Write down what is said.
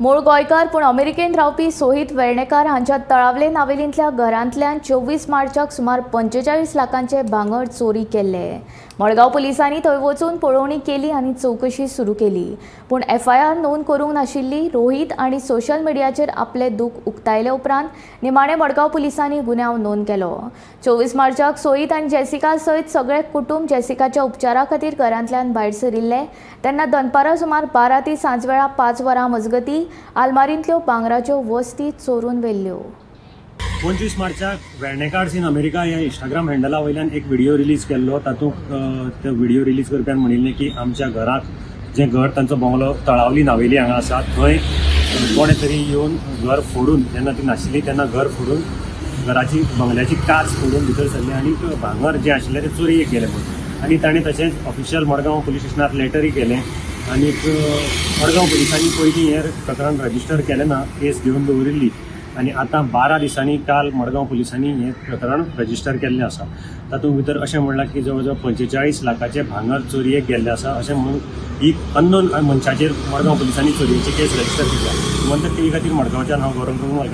मूळ गोंयकार पूण अमेरिकेन रावपी सोहीत वेर्णेकार हांच्या तळावले नावेलींतल्या घरांतल्यान 24 मार्चाक सुमार 45 लाखांचे भांगर चोरी केल्ले। मडगांव पुलिसांनी थंय वचून पळोवणी केली आनी चौकशी सुरू केली, पूण FIR नोंद करूंक नाशिल्ली। रोहीत आनी सोशल मिडियाचेर आपले दूख उक्तायले उपरांत निमाणे मडगांव पुलिसांनी गुन्यांव नोंद केलो। 24 मार्चाक सोहीत आनी जेसिका सयत सगळे कुटुंब जेसिकाच्या उपचारा खातीर घरांतल्यान भायर सरिल्ले तेन्ना दनपारां सुमार 12 ती सांजवेळा 5 वरां मजगतीं आलमारींतल्यो भांगराच्यो वस्ती चोरून व्हेल्ल्यो। 25 मार्चाक वेर्णेकार्स इन अमेरिका ह्या इंस्टाग्राम हँडला वयल्यान एक व्हिडिओ रिलीज केल्लो। तातूंत ते व्हिडिओ रिलीज करप्यान म्हणिल्लें की आमच्या घराक जें घर तांचो बंगलो तळावली नावेली हांगा आसा थंय कोणे तरी येवन घर फोडून, जेन्ना ती नाशिल्ली तेन्ना घर फोडून घराची बंगल्याची काच फोडून भितर सरली आनी भांगर जें आशिल्लें तें चोरयेक गेलें म्हणून। आनी ताणें तशेंच ऑफिशियल मडगांव पुलीस स्टेशनार लेटरय केलें आनी मडगांव पुलिसांनी पयलीं हें प्रकरण रजिस्टर केलें ना, केस घेवन दवरिल्ली आनी आतां 12 दिसांनी काल मडगांव पुलिसांनी हें प्रकरण रजिस्टर केल्लें आसा। तातूंत भितर अशें म्हणलां की जवळ जवळ 45 लाखाचे भांगर चोरयेक गेल्ले आसा अशें म्हणून ही अननोन मनशाचेर मडगांव पुलिसांनी चोरयेची केस रजिस्टर केल्या। गोमंतक TV खातीर मडगांवच्यान हांव गौरव कुमार